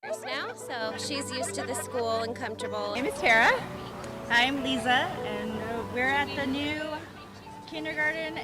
Now, so she's used to the school and comfortable. My name is Tara. Hi, I'm Lisa, and we're at the new kindergarten.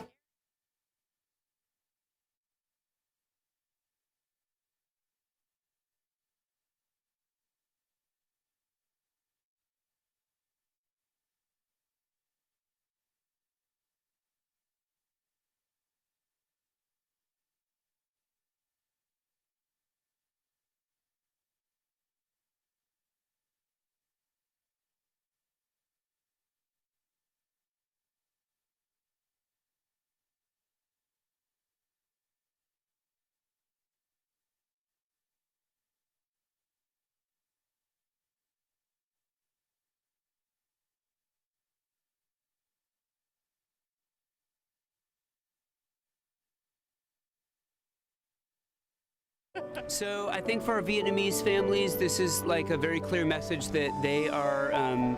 So I think for our Vietnamese families, this is like a very clear message that they are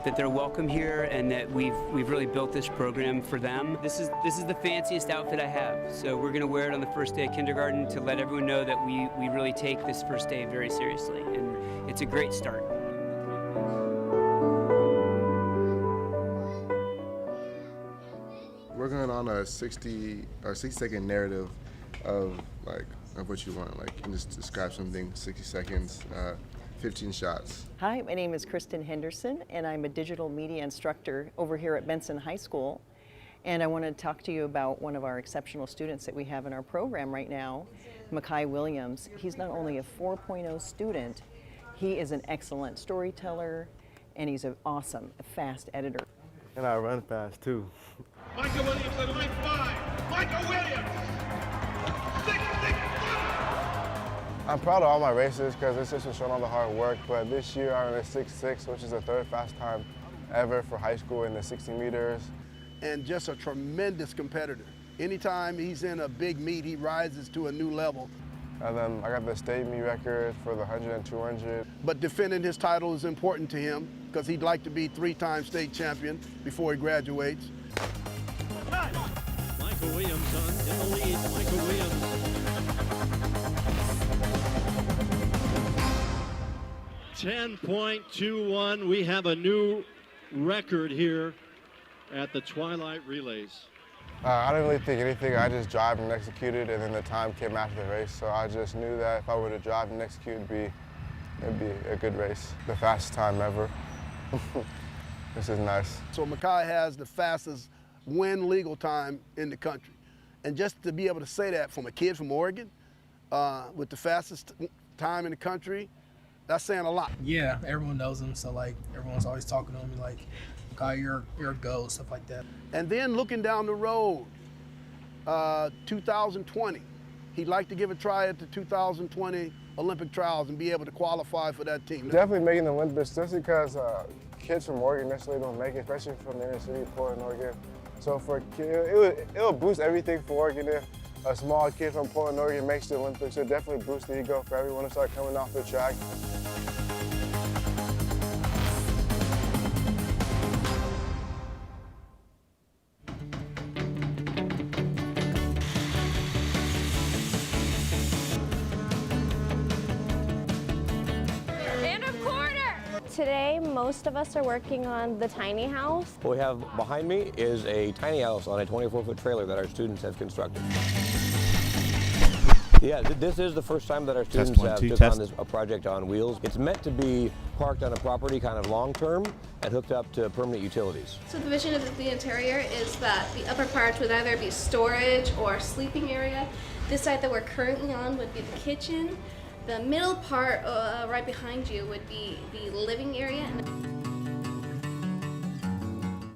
that they're welcome here, and that we've really built this program for them. This is the fanciest outfit I have, so we're going to wear it on the first day of kindergarten to let everyone know that we really take this first day very seriously, and it's a great start. We're going on a 60-second narrative of what you want. Like, you can just describe something, 60 seconds, 15 shots. Hi, my name is Kristen Henderson, and I'm a digital media instructor over here at Benson High School. And I want to talk to you about one of our exceptional students that we have in our program right now, Makai Williams. He's not only a 4.0 student, he is an excellent storyteller, and he's an awesome, fast editor. And I run fast too. Michael Williams at line 5. Michael Williams! 6'6". I'm proud of all my races because it's just showing all the hard work. But this year I ran a 6'6", which is the third fast time ever for high school in the 60 meters. And just a tremendous competitor. Anytime he's in a big meet, he rises to a new level. And then I got the state meet record for the 100 and 200. But defending his title is important to him because he'd like to be 3-time state champion before he graduates. Michael Williams in the lead. Michael Williams. 10.21. We have a new record here at the Twilight Relays. I didn't really think anything. I just drive and executed, and then the time came after the race. So I just knew that if I were to drive and execute, it'd be a good race. The fastest time ever. This is nice. So Makai has the fastest win legal time in the country. And just to be able to say that from a kid from Oregon, with the fastest time in the country, that's saying a lot. Yeah, everyone knows him, so like everyone's always talking to him like, Makai, you're a go, stuff like that. And then looking down the road, 2020, he'd like to give a try at the 2020 Olympic trials and be able to qualify for that team. Definitely making the Olympics just because kids from Oregon necessarily don't make it, especially from the inner city of Portland, Oregon. So for a kid, it'll boost everything for Oregon if a small kid from Portland, Oregon makes the Olympics. It'll definitely boost the ego for everyone to start coming off the track. Today, most of us are working on the tiny house. What we have behind me is a tiny house on a 24-foot trailer that our students have constructed. Yeah, this is the first time that our students have took on a project on wheels. It's meant to be parked on a property kind of long-term and hooked up to permanent utilities. So the vision of the interior is that the upper part would either be storage or sleeping area. This side that we're currently on would be the kitchen. The middle part right behind you would be the living area.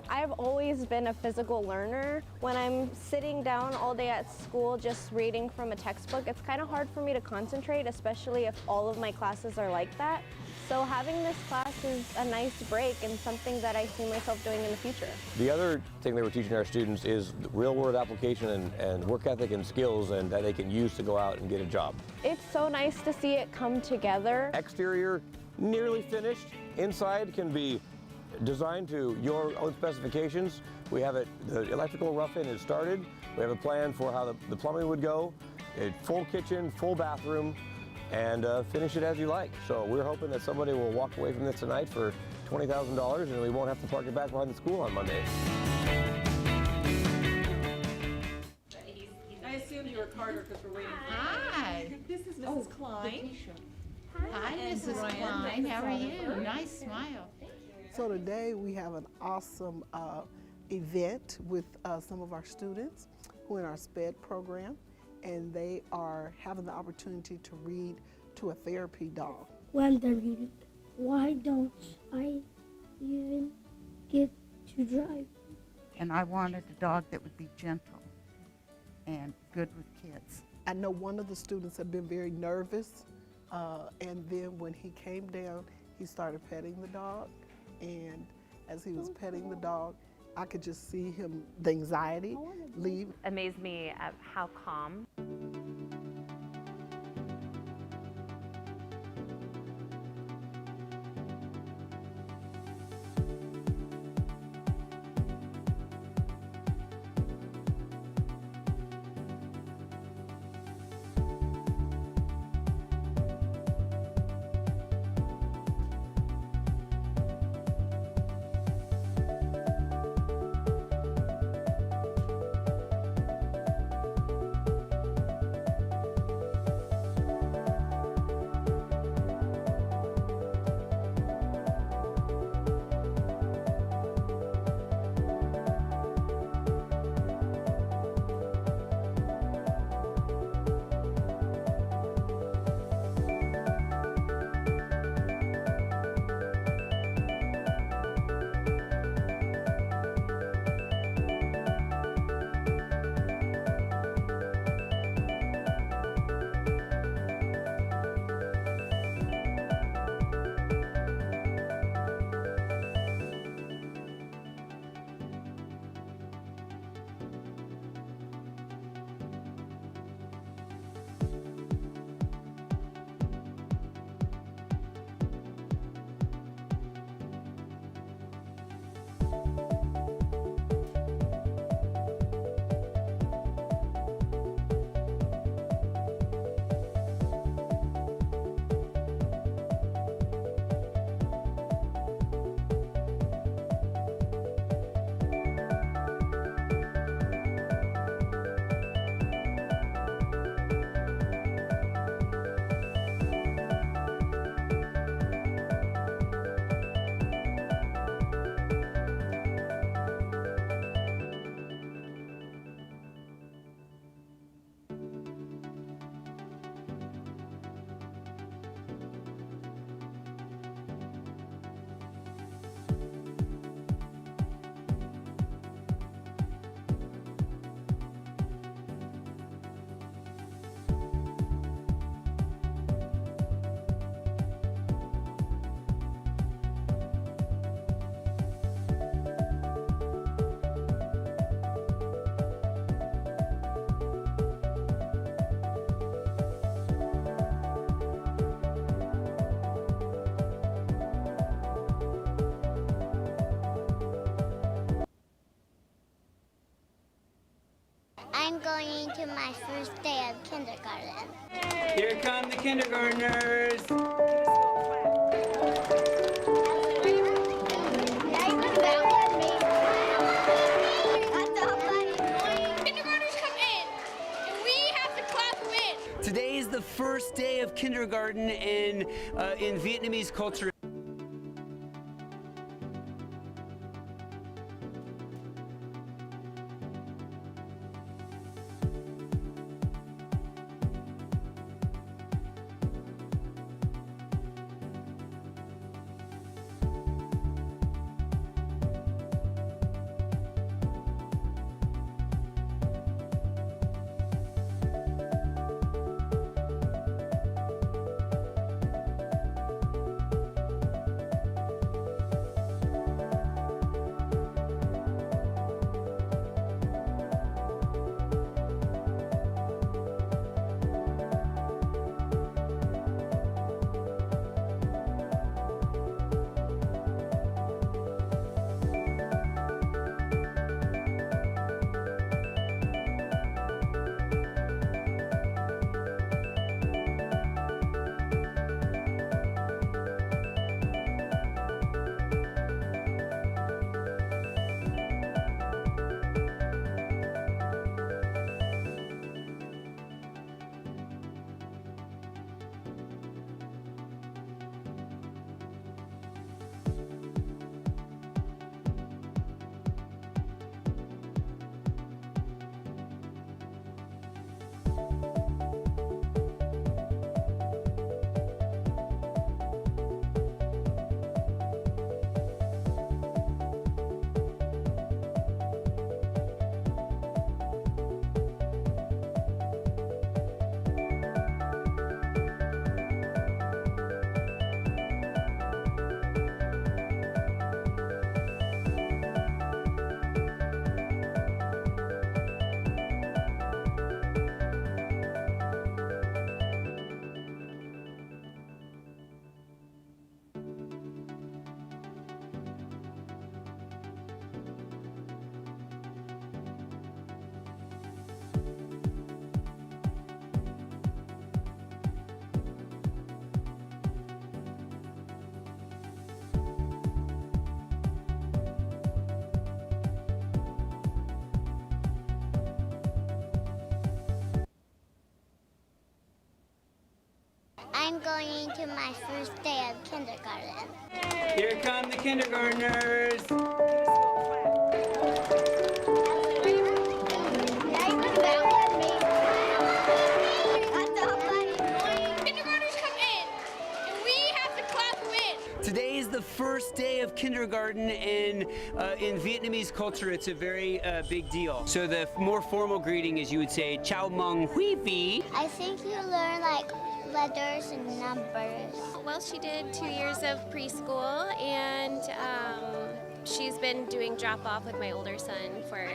I've always been a physical learner. When I'm sitting down all day at school just reading from a textbook, it's kind of hard for me to concentrate, especially if all of my classes are like that. So having this class is a nice break and something that I see myself doing in the future. The other thing that we're teaching our students is real-world application and work ethic and skills and that they can use to go out and get a job. It's so nice to see it come together. Exterior, nearly finished. Inside can be designed to your own specifications. We have it, the electrical rough-in is started. We have a plan for how the plumbing would go. A full kitchen, full bathroom, and finish it as you like. So we're hoping that somebody will walk away from this tonight for $20,000 and we won't have to park it back behind the school on Monday. I assumed you were Carter because we're waiting for Hi. This is Mrs. Klein. Hi, Mrs. Klein. How are you? Nice smile. So today we have an awesome event with some of our students who are in our SPED program, and they are having the opportunity to read to a therapy dog. When they're reading, why don't I even get to drive? And I wanted a dog that would be gentle and good with kids. I know one of the students had been very nervous, and then when he came down, he started petting the dog, and as he was petting the dog, I could just see him, the anxiety leave. Amazed me at how calm. I'm going into my first day of kindergarten. Here come the kindergartners. Kindergartners come in, and we have to clap them in. Today is the first day of kindergarten in Vietnamese culture. I'm going to my first day of kindergarten. Here come the kindergartners. Kindergartners come in, and we have to clap them in. Today is the first day of kindergarten, and in Vietnamese culture, it's a very big deal. So the more formal greeting is you would say, Chào mừng quý vị. I think you learn like letters and numbers. Well, she did 2 years of preschool, and she's been doing drop-off with my older son for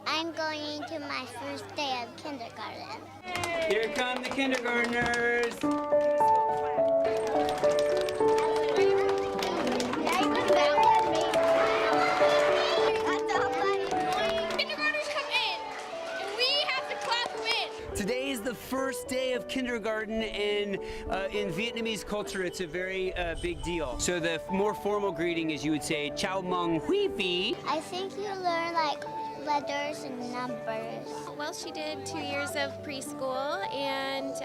I'm going to my first day of kindergarten. Here come the kindergartners. Kindergartners come in, and we have to clap them in. Today is the first day of kindergarten, and in Vietnamese culture, it's a very big deal. So the more formal greeting is you would say, Chào mừng quý vị. I think you learn like letters and numbers. well, she did 2 years of preschool, and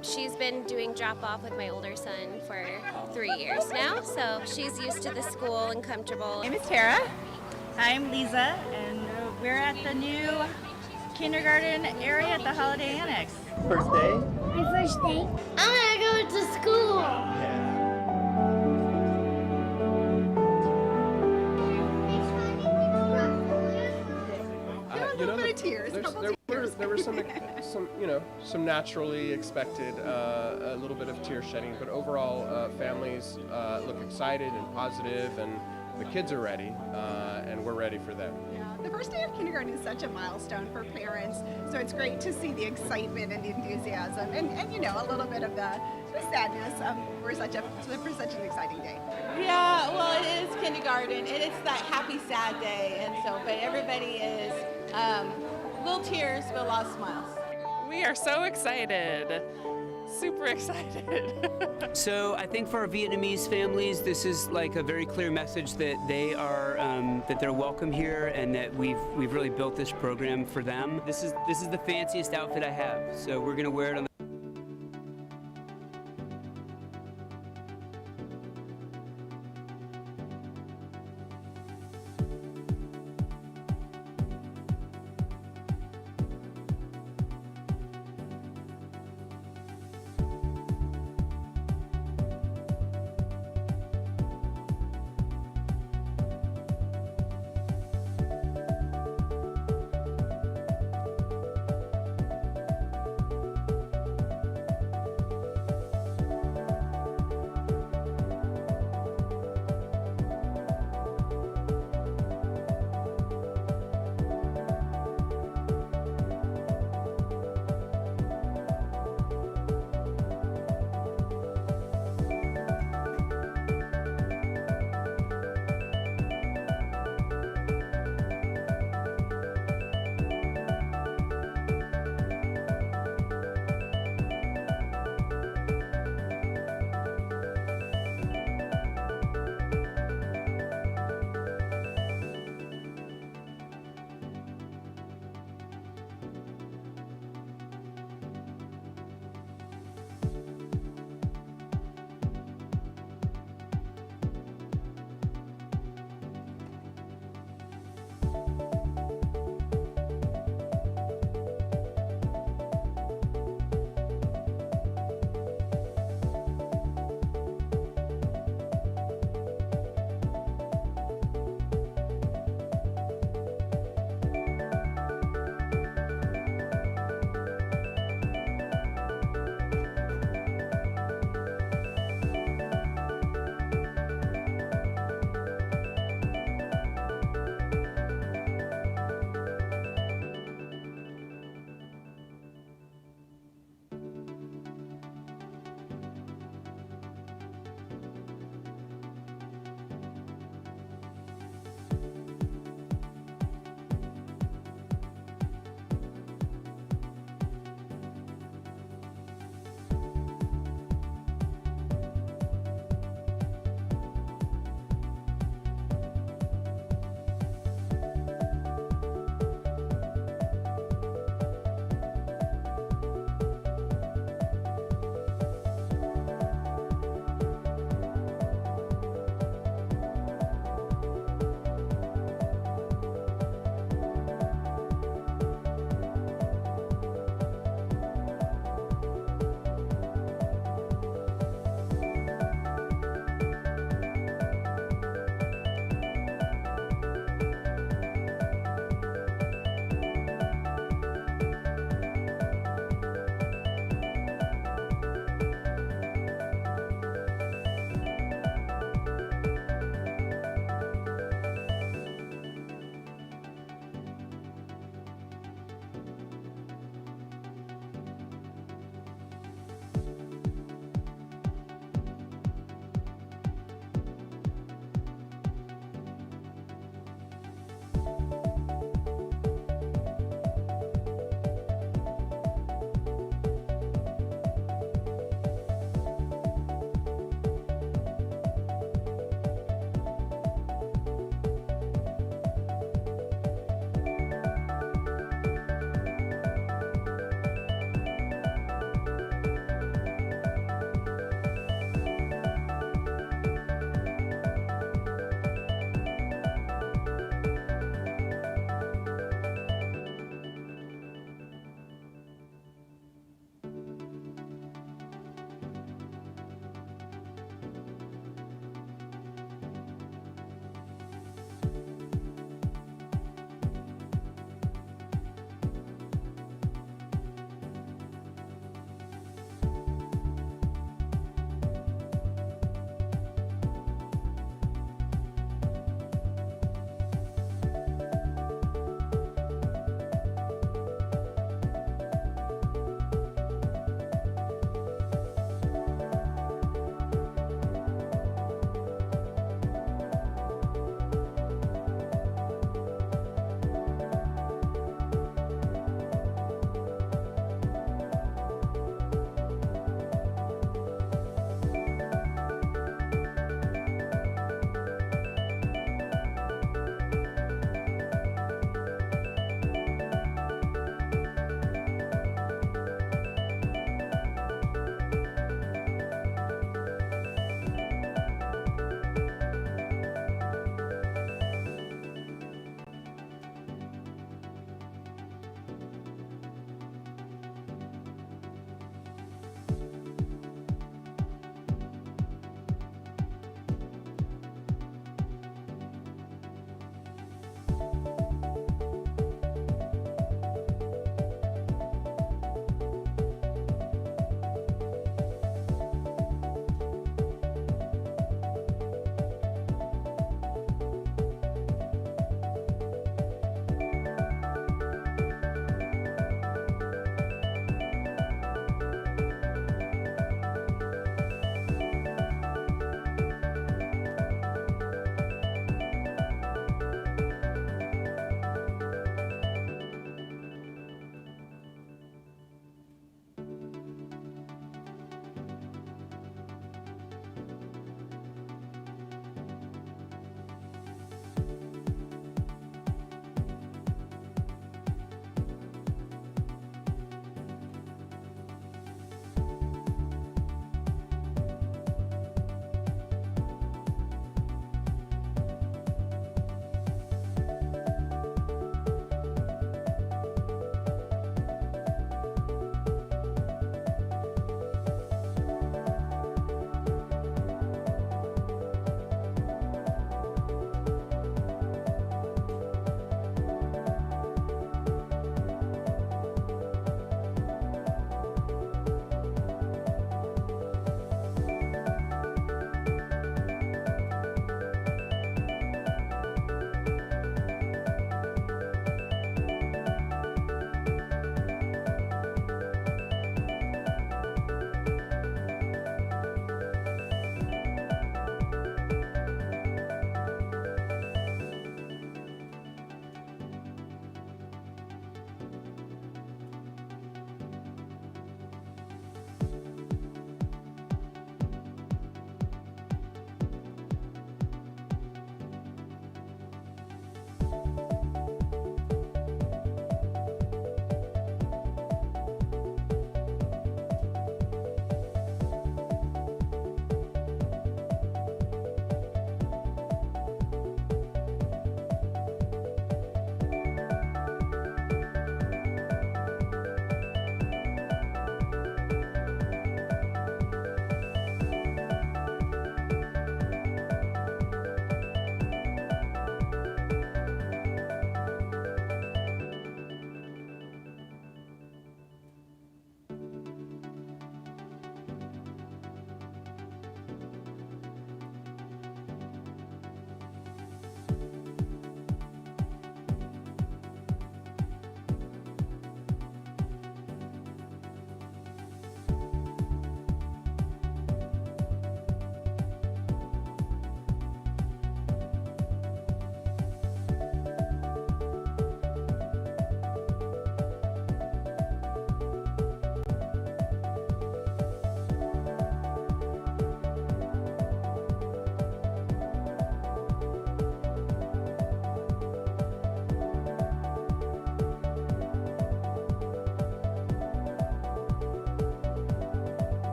she's been doing drop-off with my older son for 3 years now, so she's used to the school and comfortable. My name is Tara. I'm Lisa, and we're at the new kindergarten area at the Holiday Annex. First day? My first day. I'm gonna go to school. There were some naturally expected, a little bit of tear shedding, but overall families look excited and positive, and the kids are ready, and we're ready for them. The first day of kindergarten is such a milestone for parents, so it's great to see the excitement and the enthusiasm, and a little bit of the sadness for such an exciting day. Yeah, well, it is kindergarten. It is that happy, sad day, and so, but everybody is little tears, but a lot of smiles. We are so excited. Super excited. So I think for our Vietnamese families, this is like a very clear message that they are that they're welcome here, and that we've really built this program for them. This is the fanciest outfit I have, so we're gonna wear it on the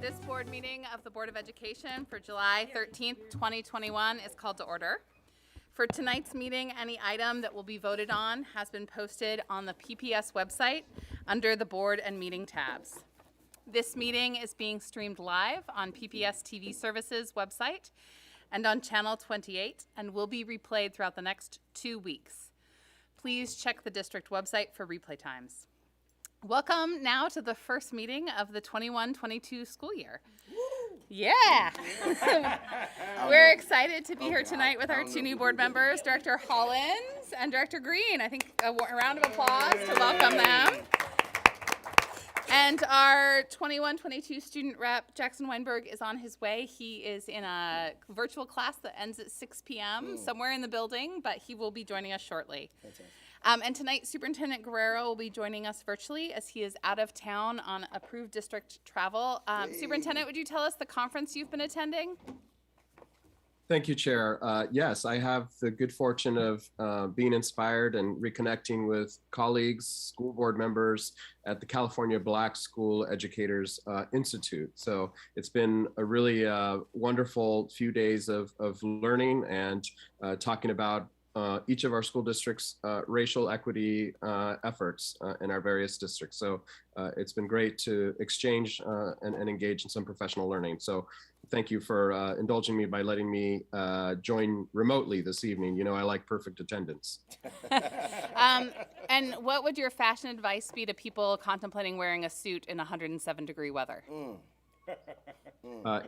This board meeting of the Board of Education for July 13th, 2021 is called to order. For tonight's meeting, any item that will be voted on has been posted on the PPS website under the board and meeting tabs. This meeting is being streamed live on PPS TV Services website and on Channel 28 and will be replayed throughout the next 2 weeks. Please check the district website for replay times. Welcome now to the first meeting of the 21-22 school year. Yeah! We're excited to be here tonight with our 2 new board members, Director Hollins and Director Green. I think a round of applause to welcome them. And our 21-22 student rep, Jackson Weinberg, is on his way. He is in a virtual class that ends at 6 p.m. somewhere in the building, but he will be joining us shortly. And tonight, Superintendent Guerrero will be joining us virtually as he is out of town on approved district travel. Superintendent, would you tell us the conference you've been attending? Thank you, Chair. Yes, I have the good fortune of being inspired and reconnecting with colleagues, school board members at the California Black School Educators Institute. So it's been a really wonderful few days of learning and talking about each of our school districts' racial equity efforts in our various districts. So it's been great to exchange and engage in some professional learning. So thank you for indulging me by letting me join remotely this evening. You know, I like perfect attendance. And what would your fashion advice be to people contemplating wearing a suit in 107-degree weather?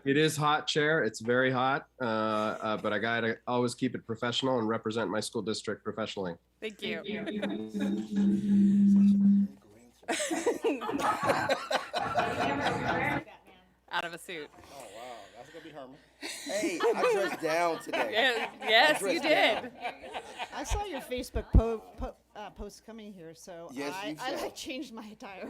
It is hot, Chair. It's very hot, but I gotta always keep it professional and represent my school district professionally. Thank you. Out of a suit. Oh, wow. That's going to be Herman. Hey, I dressed down today. Yes, you did. I saw your Facebook post coming here, so Yes, I changed my attire.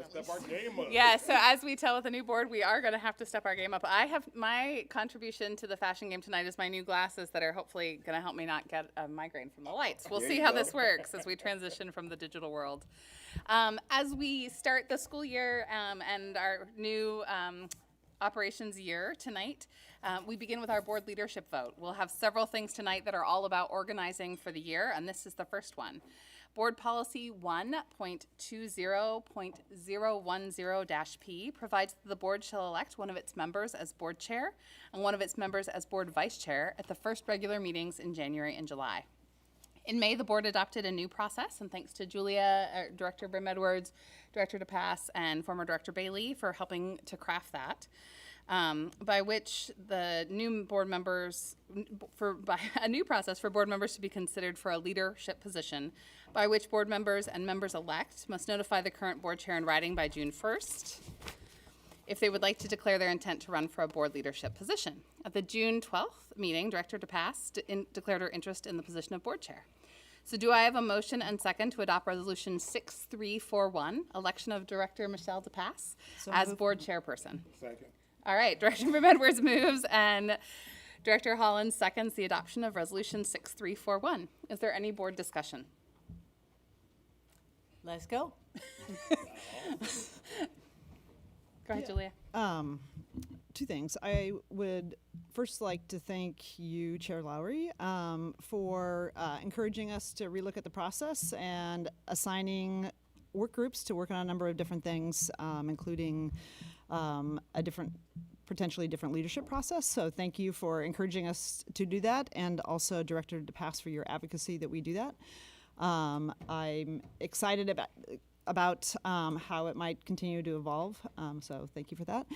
Step our game up. Yeah, so as we tell with the new board, we are going to have to step our game up. I have my contribution to the fashion game tonight is my new glasses that are hopefully going to help me not get a migraine from the lights. We'll see how this works as we transition from the digital world. As we start the school year and our new operations year tonight, we begin with our board leadership vote. We'll have several things tonight that are all about organizing for the year, and this is the first one. Board Policy 1.20.010-P provides that the board shall elect one of its members as board chair and one of its members as board vice chair at the first regular meetings in January and July. In May, the board adopted a new process, and thanks to Julia, Director Brim Edwards, Director DePass, and former Director Bailey for helping to craft that. By which the new board members, by a new process for board members to be considered for a leadership position, by which board members and members-elect must notify the current board chair in writing by June 1st if they would like to declare their intent to run for a board leadership position. At the June 12th meeting, Director DePass declared her interest in the position of board chair. So do I have a motion and second to adopt Resolution 6341, election of Director Michelle DePass as board chairperson? Second. All right, Director Brim Edwards moves and Director Hollins seconds the adoption of Resolution 6341. Is there any board discussion? Let's go. Go ahead, Julia. 2 things. I would first like to thank you, Chair Lowry, for encouraging us to relook at the process and assigning work groups to work on a number of different things, including a potentially different leadership process. So thank you for encouraging us to do that, and also Director DePass for your advocacy that we do that. I'm excited about how it might continue to evolve. So thank you for that.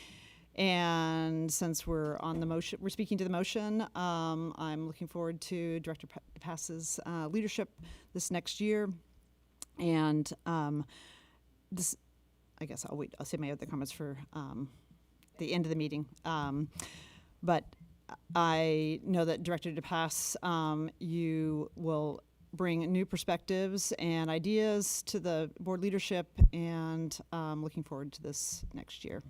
And since we're on the motion, we're speaking to the motion, I'm looking forward to Director DePass's leadership this next year. And this, I guess I'll wait. I'll save my other comments for the end of the meeting. But I know that Director DePass, you will bring new perspectives and ideas to the board leadership, and looking forward to this next year.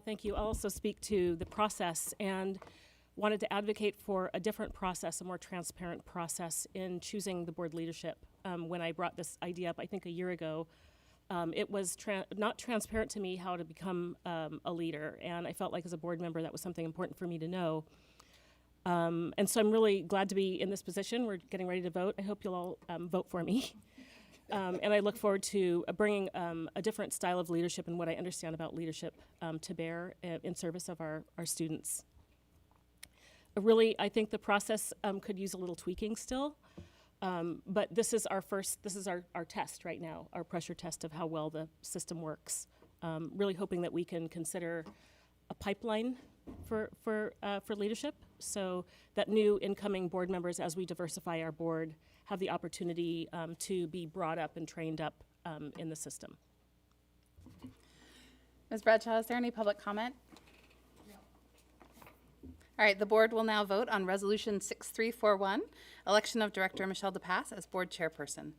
Thank you. I'll also speak to the process and wanted to advocate for a different process, a more transparent process in choosing the board leadership. When I brought this idea up, I think a year ago, it was not transparent to me how to become a leader, and I felt like as a board member that was something important for me to know. And so I'm really glad to be in this position. We're getting ready to vote. I hope you'll all vote for me. And I look forward to bringing a different style of leadership and what I understand about leadership to bear in service of our students. Really, I think the process could use a little tweaking still, but this is our test right now, our pressure test of how well the system works. Really hoping that we can consider a pipeline for leadership, so that new incoming board members, as we diversify our board, have the opportunity to be brought up and trained up in the system. Ms. Bradshaw, is there any public comment? No. All right, the board will now vote on Resolution 6341, election of Director Michelle DePass as board chairperson.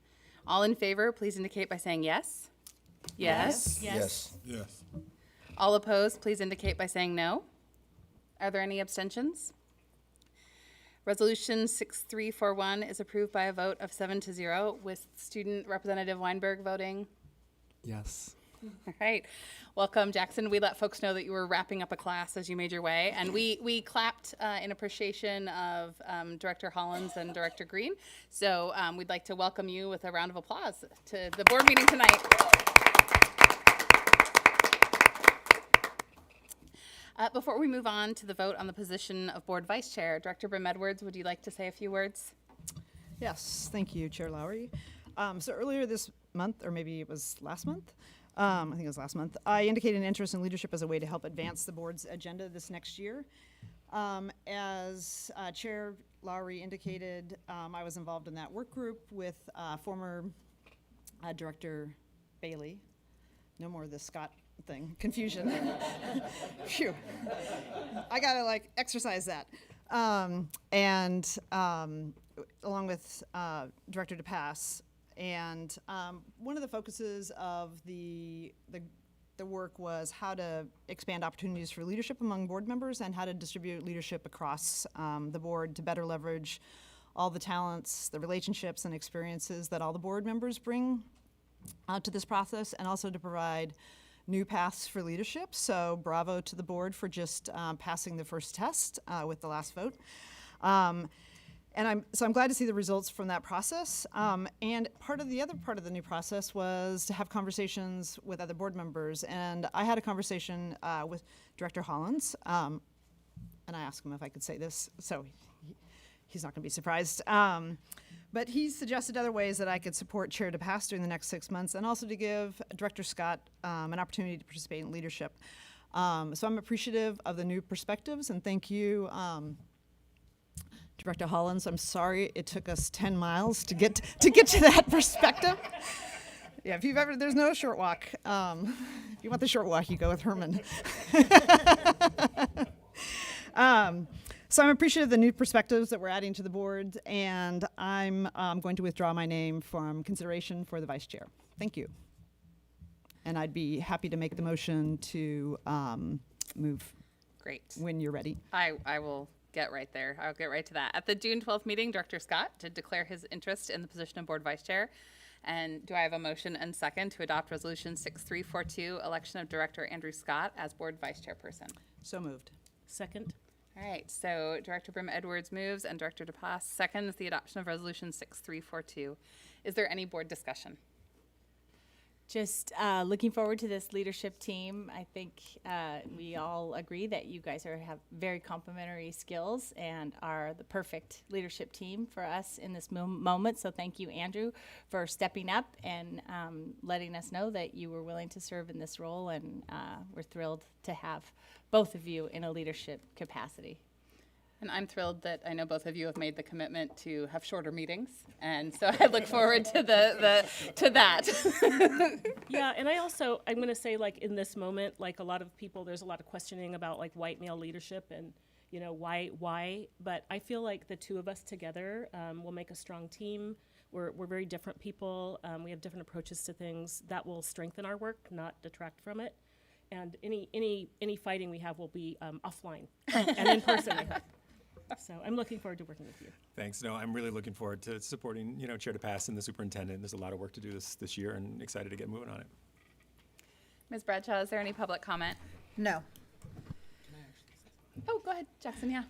All in favor, please indicate by saying yes. Yes. Yes. Yes. All opposed, please indicate by saying no. Are there any abstentions? Resolution 6341 is approved by a vote of 7-0, with Student Representative Weinberg voting Yes. All right. Welcome, Jackson. We let folks know that you were wrapping up a class as you made your way, and we clapped in appreciation of Director Hollins and Director Green. So we'd like to welcome you with a round of applause to the board meeting tonight. Before we move on to the vote on the position of Board Vice Chair, Director Brim Edwards, would you like to say a few words? Yes, thank you, Chair Lowry. So earlier this month, or maybe it was last month, I think it was last month, I indicated an interest in leadership as a way to help advance the board's agenda this next year. As Chair Lowry indicated, I was involved in that work group with former Director Bailey. No more of this Scott thing. Confusion. Phew. I gotta exercise that. Along with Director DePass. And one of the focuses of the work was how to expand opportunities for leadership among board members and how to distribute leadership across the board to better leverage all the talents, the relationships, and experiences that all the board members bring to this process, and also to provide new paths for leadership. So bravo to the board for just passing the first test with the last vote. I'm glad to see the results from that process. And the other part of the new process was to have conversations with other board members. And I had a conversation with Director Hollins, and I asked him if I could say this, so he's not going to be surprised. But he suggested other ways that I could support Chair DePass during the next 6 months, and also to give Director Scott an opportunity to participate in leadership. So I'm appreciative of the new perspectives, and thank you, Director Hollins. I'm sorry it took us 10 miles to get to that perspective. Yeah, there's no short walk. If you want the short walk, you go with Herman. So I'm appreciative of the new perspectives that we're adding to the board, and I'm going to withdraw my name from consideration for the vice chair. Thank you. And I'd be happy to make the motion to move. Great. When you're ready. I will get right there. I'll get right to that. At the June 12th meeting, Director Scott did declare his interest in the position of board vice chair. And do I have a motion and second to adopt Resolution 6342, election of Director Andrew Scott as board vice chairperson? So moved. Second. All right, so Director Brim Edwards moves and Director DePass seconds the adoption of Resolution 6342. Is there any board discussion? Just looking forward to this leadership team. I think we all agree that you guys have very complementary skills and are the perfect leadership team for us in this moment. So thank you, Andrew, for stepping up and letting us know that you were willing to serve in this role, and we're thrilled to have both of you in a leadership capacity. And I'm thrilled that I know both of you have made the commitment to have shorter meetings, and so I look forward to to that. Yeah, and I'm going to say, in this moment, a lot of people, there's a lot of questioning about white male leadership and why. But I feel like the two of us together will make a strong team. We're very different people. We have different approaches to things that will strengthen our work, not detract from it. And any fighting we have will be offline and in person, I hope. So I'm looking forward to working with you. Thanks. No, I'm really looking forward to supporting, Chair DePass and the superintendent. There's a lot of work to do this year, and excited to get moving on it. Ms. Bradshaw, is there any public comment? No. Oh, go ahead, Jackson, yeah.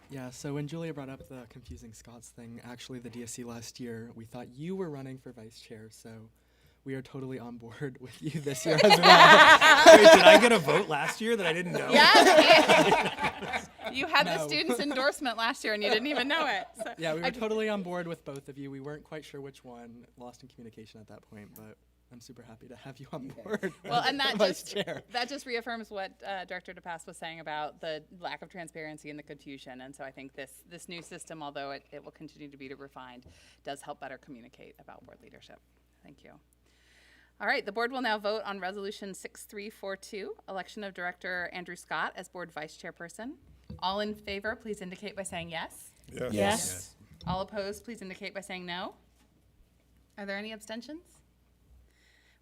Yeah, so when Julia brought up the confusing Scots thing, actually the DSC last year, we thought you were running for vice chair, so we are totally on board with you this year as well. Wait, did I get a vote last year that I didn't know? Yes. You had the No. student's endorsement last year and you didn't even know it. So Yeah, we were totally on board with both of you. We weren't quite sure which one, lost in communication at that point, but I'm super happy to have you on board. Well, as and that vice just chair. that just reaffirms what Director DePass was saying about the lack of transparency and the confusion. And so I think this new system, although it will continue to be refined, does help better communicate about board leadership. Thank you. All right, the board will now vote on Resolution 6342, election of Director Andrew Scott as board vice chairperson. All in favor, please indicate by saying yes. Yes. Yes. All opposed, please indicate by saying no. Are there any abstentions?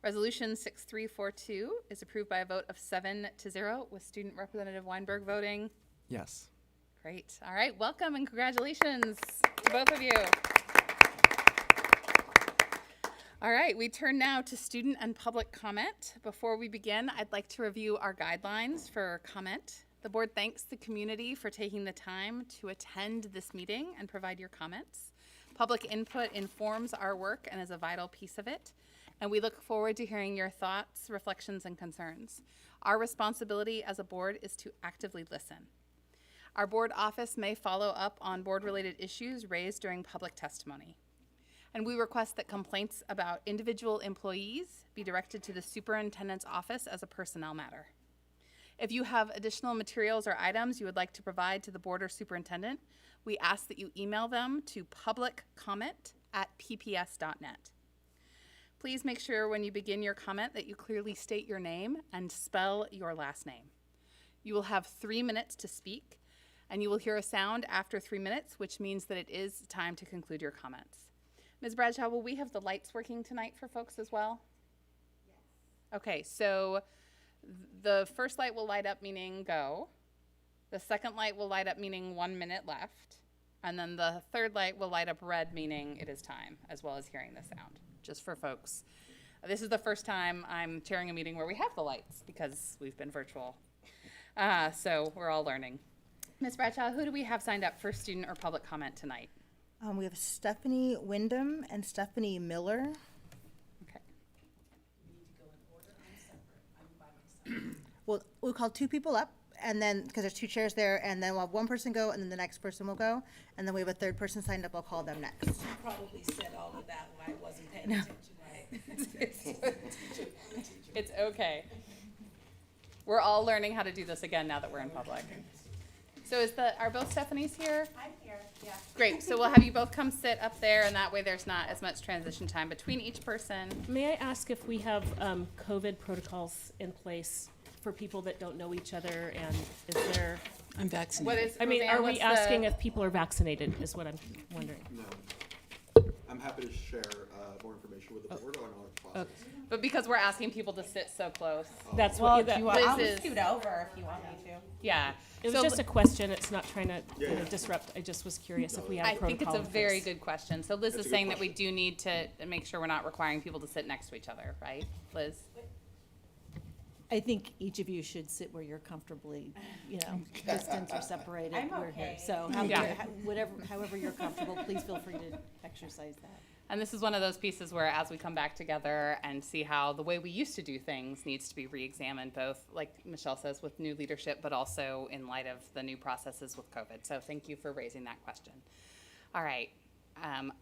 Resolution 6342 is approved by a vote of 7-0 with Student Representative Weinberg voting. Yes. Great. All right, welcome and congratulations to both of you. All right, we turn now to student and public comment. Before we begin, I'd like to review our guidelines for comment. The board thanks the community for taking the time to attend this meeting and provide your comments. Public input informs our work and is a vital piece of it. And we look forward to hearing your thoughts, reflections, and concerns. Our responsibility as a board is to actively listen. Our board office may follow up on board-related issues raised during public testimony. And we request that complaints about individual employees be directed to the superintendent's office as a personnel matter. If you have additional materials or items you would like to provide to the board or superintendent, we ask that you email them to publiccomment@pps.net. Please make sure when you begin your comment that you clearly state your name and spell your last name. You will have 3 minutes to speak, and you will hear a sound after 3 minutes, which means that it is time to conclude your comments. Ms. Bradshaw, will we have the lights working tonight for folks as well? Yes. Okay, so the first light will light up, meaning go. The second light will light up, meaning 1 minute left. And then the third light will light up red, meaning it is time, as well as hearing the sound, just for folks. This is the first time I'm chairing a meeting where we have the lights because we've been virtual. So we're all learning. Ms. Bradshaw, who do we have signed up for student or public comment tonight? We have Stephanie Wyndham and Stephanie Miller. Well, we'll call 2 people up, and then, because there's 2 chairs there, and then we'll have 1 person go, and then the next person will go, and then we have a 3rd person signed up. I'll call them next. You probably said all of that when I wasn't paying attention, right? It's okay. We're all learning how to do this again now that we're in public. So are both Stephanies here? I'm here, yeah. Great, so we'll have you both come sit up there, and that way there's not as much transition time between each person. May I ask if we have COVID protocols in place for people that don't know each other, and is there? I'm vaccinated. What is, I mean, Roseanne, are we what's asking if people are vaccinated is what I'm wondering. No. I'm happy to share more information with the board on our process. But because we're asking people to sit so close. That's Well, what do you want, Liz I'll is- scoot over if you want me to. Yeah. It was So just a question. It's not trying to Yeah. disrupt. I just was curious if we had I a protocol. think it's a in very place. good question. So Liz That's is a good saying that we question. do need to make sure we're not requiring people to sit next to each other, right, Liz? I think each of you should sit where you're comfortably, distance or separated. I'm We're here. okay. So however you're comfortable, please feel free to exercise that. And this is one of those pieces where as we come back together and see how the way we used to do things needs to be re-examined, both, like Michelle says, with new leadership, but also in light of the new processes with COVID. So thank you for raising that question. All right.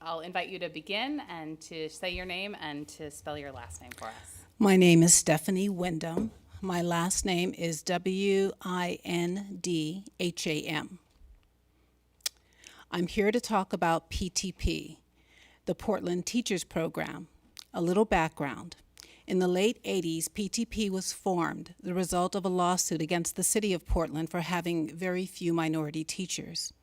I'll invite you to begin and to say your name and to spell your last name for us. My name is Stephanie Wyndham. My last name is Windham. I'm here to talk about PTP, the Portland Teachers Program. A little background. In the late 80s, PTP was formed, the result of a lawsuit against the city of Portland for having very few minority teachers.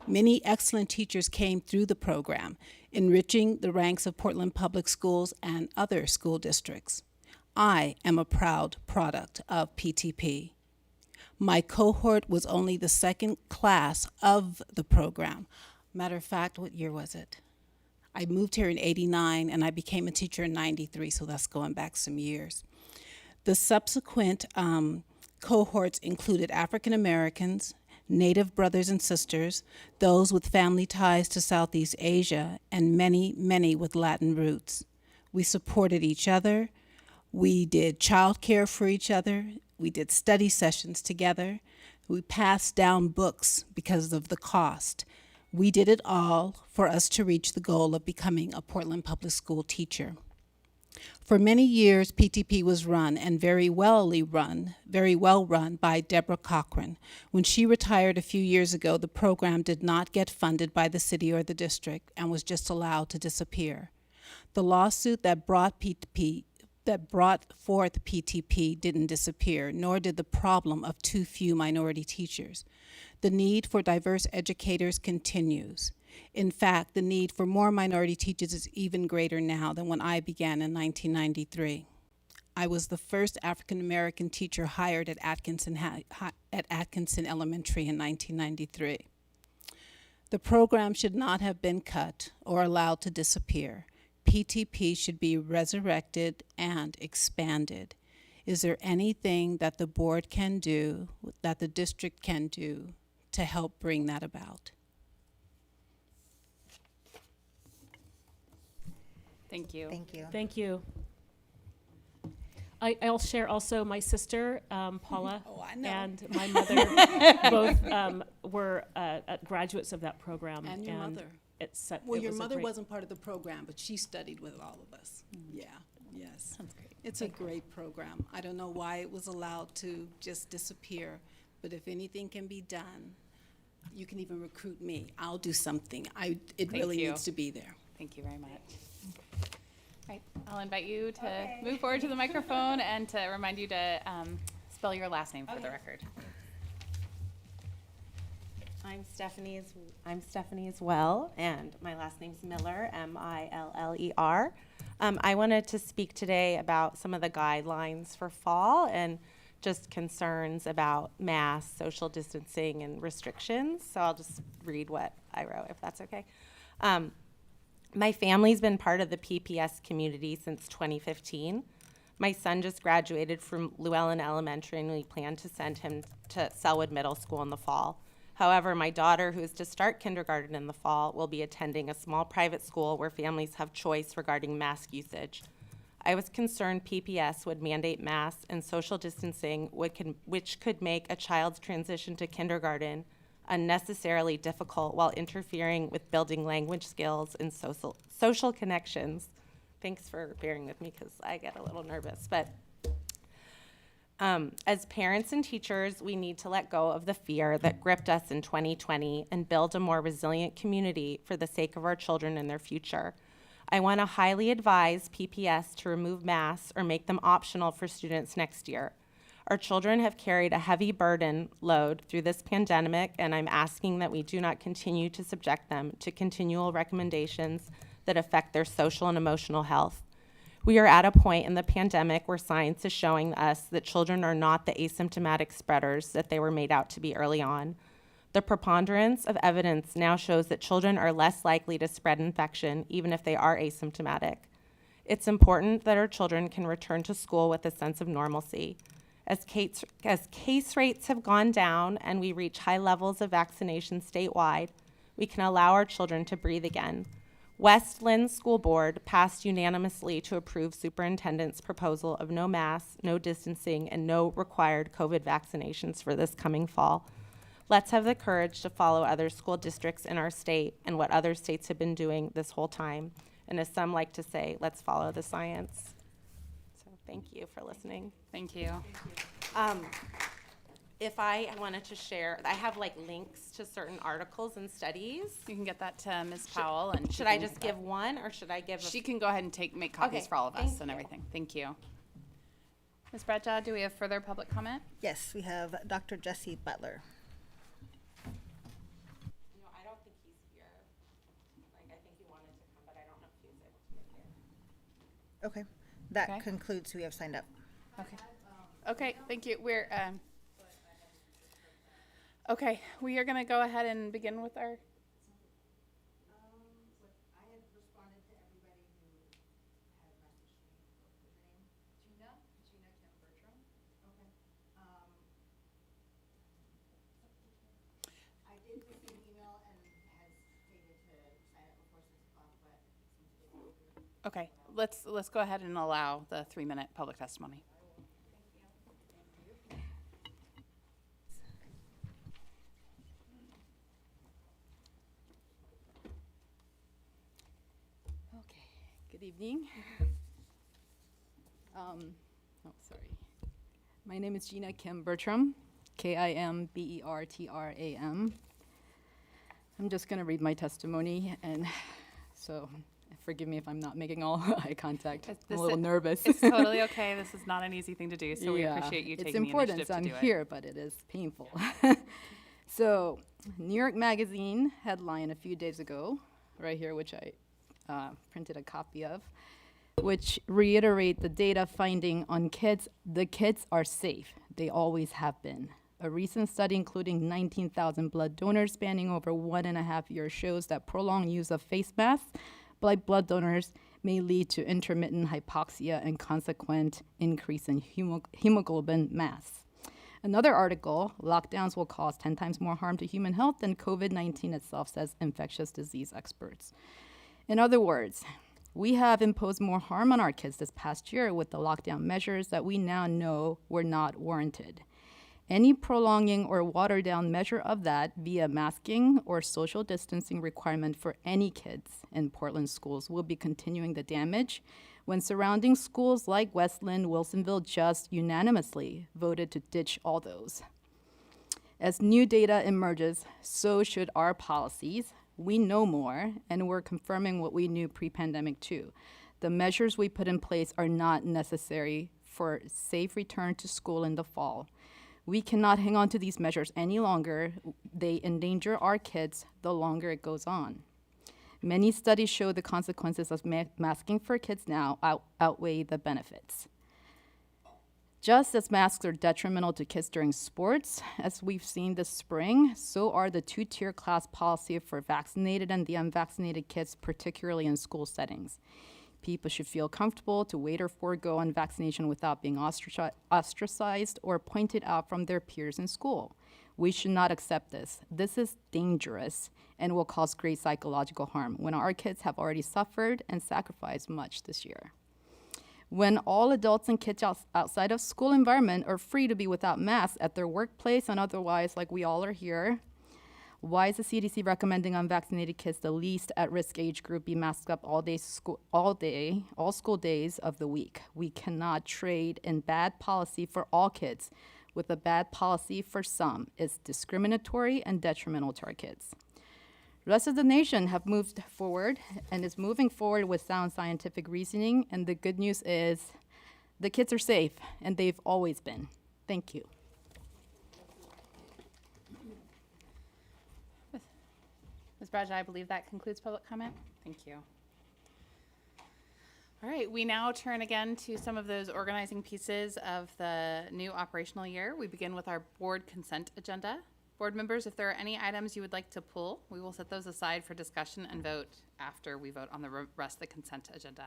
Many excellent teachers came through the program, enriching the ranks of Portland Public Schools and other school districts. I am a proud product of PTP. My cohort was only the second class of the program. Matter of fact, what year was it? I moved here in '89 and I became a teacher in '93, so that's going back some years. The subsequent cohorts included African Americans, Native brothers and sisters, those with family ties to Southeast Asia, and many, many with Latin roots. We supported each other. We did childcare for each other. We did study sessions together. We passed down books because of the cost. We did it all for us to reach the goal of becoming a Portland Public School teacher. For many years, PTP was run, and very well run by Deborah Cochran. When she retired a few years ago, the program did not get funded by the city or the district and was just allowed to disappear. The lawsuit that brought forth PTP didn't disappear, nor did the problem of too few minority teachers. The need for diverse educators continues. In fact, the need for more minority teachers is even greater now than when I began in 1993. I was the first African American teacher hired at Atkinson Elementary in 1993. The program should not have been cut or allowed to disappear. PTP should be resurrected and expanded. Is there anything that the board can do, that the district can do, to help bring that about? Thank you. Thank you. Thank you. I'll share also my sister, Paula, and my mother both were graduates of that program. And your mother. Well, your mother wasn't part of the program, but she studied with all of us. Yeah, yes. That's great. It's a great program. I don't know why it was allowed to just disappear, but if anything can be done, you can even recruit me. I'll do something. It really needs to be there. Thank you very much. All right, I'll invite you to move forward to the microphone and to remind you to spell your last name for the record. I'm Stephanie as well, and my last name's Miller, Miller. I wanted to speak today about some of the guidelines for fall and just concerns about masks, social distancing, and restrictions. So I'll just read what I wrote, if that's okay. My family's been part of the PPS community since 2015. My son just graduated from Llewellyn Elementary, and we plan to send him to Selwood Middle School in the fall. However, my daughter, who is to start kindergarten in the fall, will be attending a small private school where families have choice regarding mask usage. I was concerned PPS would mandate masks and social distancing, which could make a child's transition to kindergarten unnecessarily difficult while interfering with building language skills and social connections. Thanks for bearing with me because I get a little nervous. But as parents and teachers, we need to let go of the fear that gripped us in 2020 and build a more resilient community for the sake of our children and their future. I want to highly advise PPS to remove masks or make them optional for students next year. Our children have carried a heavy burden load through this pandemic, and I'm asking that we do not continue to subject them to continual recommendations that affect their social and emotional health. We are at a point in the pandemic where science is showing us that children are not the asymptomatic spreaders that they were made out to be early on. The preponderance of evidence now shows that children are less likely to spread infection even if they are asymptomatic. It's important that our children can return to school with a sense of normalcy. As case rates have gone down and we reach high levels of vaccination statewide, we can allow our children to breathe again. West Linn School Board passed unanimously to approve superintendent's proposal of no masks, no distancing, and no required COVID vaccinations for this coming fall. Let's have the courage to follow other school districts in our state and what other states have been doing this whole time. And as some like to say, let's follow the science. So thank you for listening. Thank you. If I wanted to share, I have like links to certain articles and studies. You can get that to Ms. Powell. And Should I just give one, or should I give? She can go ahead and make copies Okay, for all of us thank and you. everything. Thank you. Ms. Bradshaw, do we have further public comment? Yes, we have Dr. Jesse Butler. No, I don't think he's here. Like, I think he wanted to come, but I don't know if he was able to get here. Okay, that Okay. concludes who we have signed up. Okay. Okay, thank you. We're, Okay, we are going to go ahead and begin with our. Okay, let's go ahead and allow the 3-minute public testimony. Okay, good evening. Sorry. My name is Gina Kim Bertram, Kimbertram. I'm just going to read my testimony, and so forgive me if I'm not making all eye contact. I'm a little nervous. It's totally okay. This is not an easy thing to do, so we Yeah, appreciate you taking it's important, the initiative so I'm to do here, but it is painful. So, New York Magazine headline a few days ago, right here, which I printed a copy of, which reiterate the data finding on kids. The kids are safe. They always have been. A recent study including 19,000 blood donors spanning over 1.5 years shows that prolonged use of face masks by blood donors may lead to intermittent hypoxia and consequent increase in hemoglobin mass. Another article, lockdowns will cause 10 times more harm to human health than COVID-19 itself, says infectious disease experts. In other words, we have imposed more harm on our kids this past year with the lockdown measures that we now know were not warranted. Any prolonging or watered down measure of that via masking or social distancing requirement for any kids in Portland schools will be continuing the damage when surrounding schools like Westland, Wilsonville just unanimously voted to ditch all those. As new data emerges, so should our policies. We know more, and we're confirming what we knew pre-pandemic too. The measures we put in place are not necessary for safe return to school in the fall. We cannot hang on to these measures any longer. They endanger our kids the longer it goes on. Many studies show the consequences of masking for kids now outweigh the benefits. Just as masks are detrimental to kids during sports, as we've seen this spring, so are the two-tier class policy for vaccinated and the unvaccinated kids, particularly in school settings. People should feel comfortable to wait or forego on vaccination without being ostracized or pointed out from their peers in school. We should not accept this. This is dangerous and will cause great psychological harm when our kids have already suffered and sacrificed much this year. When all adults and kids outside of school environment are free to be without masks at their workplace and otherwise, like we all are here, why is the CDC recommending unvaccinated kids, the least at-risk age group, be masked up all school days of the week? We cannot trade in bad policy for all kids with a bad policy for some. It's discriminatory and detrimental to our kids. The rest of the nation have moved forward and is moving forward with sound scientific reasoning, and the good news is the kids are safe, and they've always been. Thank you. Ms. Bradshaw, I believe that concludes public comment. Thank you. All right, we now turn again to some of those organizing pieces of the new operational year. We begin with our board consent agenda. Board members, if there are any items you would like to pull, we will set those aside for discussion and vote after we vote on the rest of the consent agenda.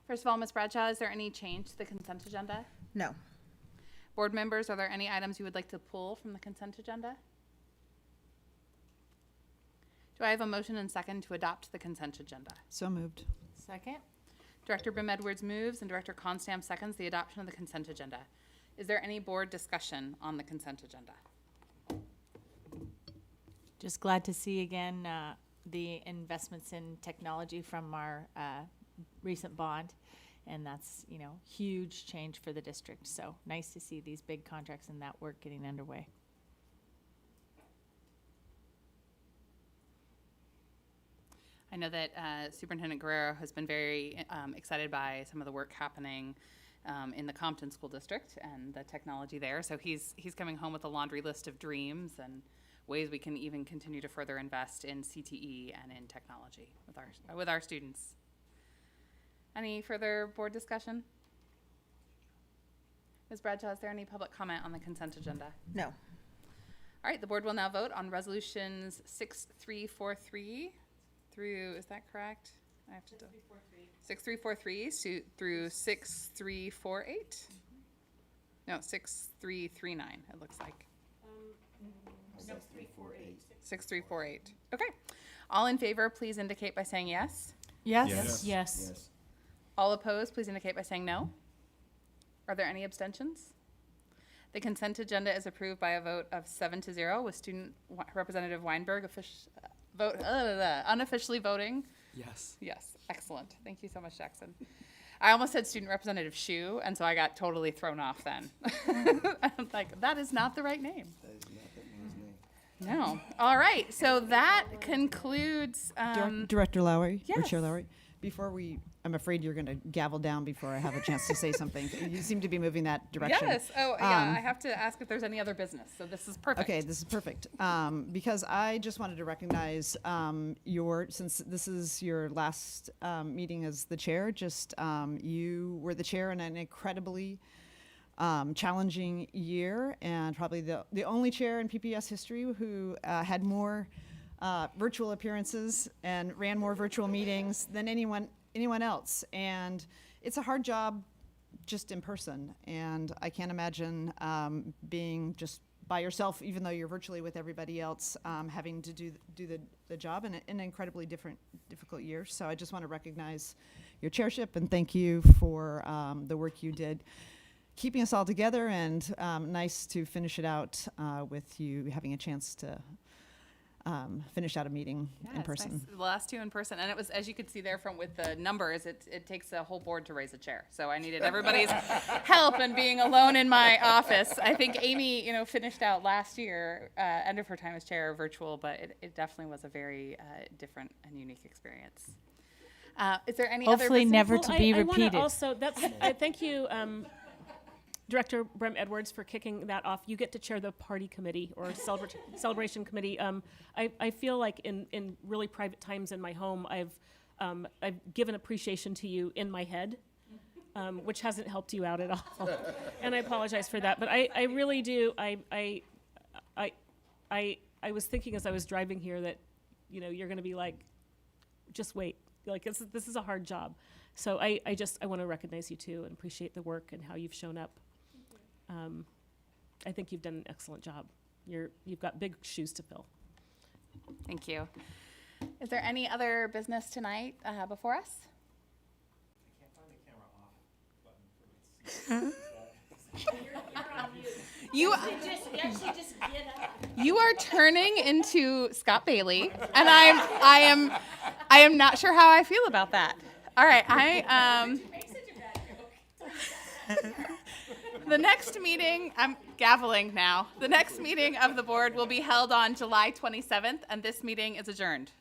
First of all, Ms. Bradshaw, is there any change to the consent agenda? No. Board members, are there any items you would like to pull from the consent agenda? Do I have a motion and second to adopt the consent agenda? So moved. Second. Director Bim Edwards moves and Director Constam seconds the adoption of the consent agenda. Is there any board discussion on the consent agenda? Just glad to see again the investments in technology from our recent bond, and that's huge change for the district. So nice to see these big contracts and that work getting underway. I know that Superintendent Guerrero has been very excited by some of the work happening in the Compton School District and the technology there. So he's coming home with a laundry list of dreams and ways we can even continue to further invest in CTE and in technology with our students. Any further board discussion? Ms. Bradshaw, is there any public comment on the consent agenda? No. All right, the board will now vote on resolutions 6343 through, is that correct? I have to 6343 through 6348. No, 6339, it looks like. 6348. Okay. All in favor, please indicate by saying yes. Yes. Yes. All opposed, please indicate by saying no. Are there any abstentions? The consent agenda is approved by a vote of 7-0 with Student Representative Weinberg unofficially voting. Yes. Yes, excellent. Thank you so much, Jackson. I almost said Student Representative Shu, and so I got totally thrown off then. I'm like, that is not the right name. That is not that man's name. No. All right, so that concludes. Director Lowry, or yes. Chair Lowry, before I'm afraid you're going to gavel down before I have a chance to say something. You seem to be moving that direction. Yes. Oh, yeah. I have to ask if there's any other business. So this is perfect. Okay, this is perfect. Because I just wanted to recognize since this is your last meeting as the chair, you were the chair in an incredibly challenging year, and probably the only chair in PPS history who had more virtual appearances and ran more virtual meetings than anyone else. And it's a hard job just in person. And I can't imagine being just by yourself, even though you're virtually with everybody else, having to do the job in an incredibly difficult year. So I just want to recognize your chairship and thank you for the work you did keeping us all together, and nice to finish it out with you having a chance to finish out a meeting in person. Nice. The last two in person, and it was, as you could see there from with the numbers, it takes the whole board to raise a chair. So I needed everybody's help, and being alone in my office. I think Amy, finished out last year, end of her time as chair, virtual, but it definitely was a very different and unique experience. Is there any other Hopefully business? never to be I wanna repeated. also, thank you, Director Brem Edwards, for kicking that off. You get to chair the party committee or celebration committee. I feel like in really private times in my home, I've given appreciation to you in my head, which hasn't helped you out at all. And I apologize for that. But I really do. I was thinking as I was driving here that, you're going to be like, just wait. Like this is a hard job. So I want to recognize you too and appreciate the work and how you've shown up. I think you've done an excellent job. You've got big shoes to fill. Thank you. Is there any other business tonight before us? You are turning into Scott Bailey, and I am not sure how I feel about that. All right, the next meeting, I'm gaveling now. The next meeting of the board will be held on July 27th, and this meeting is adjourned.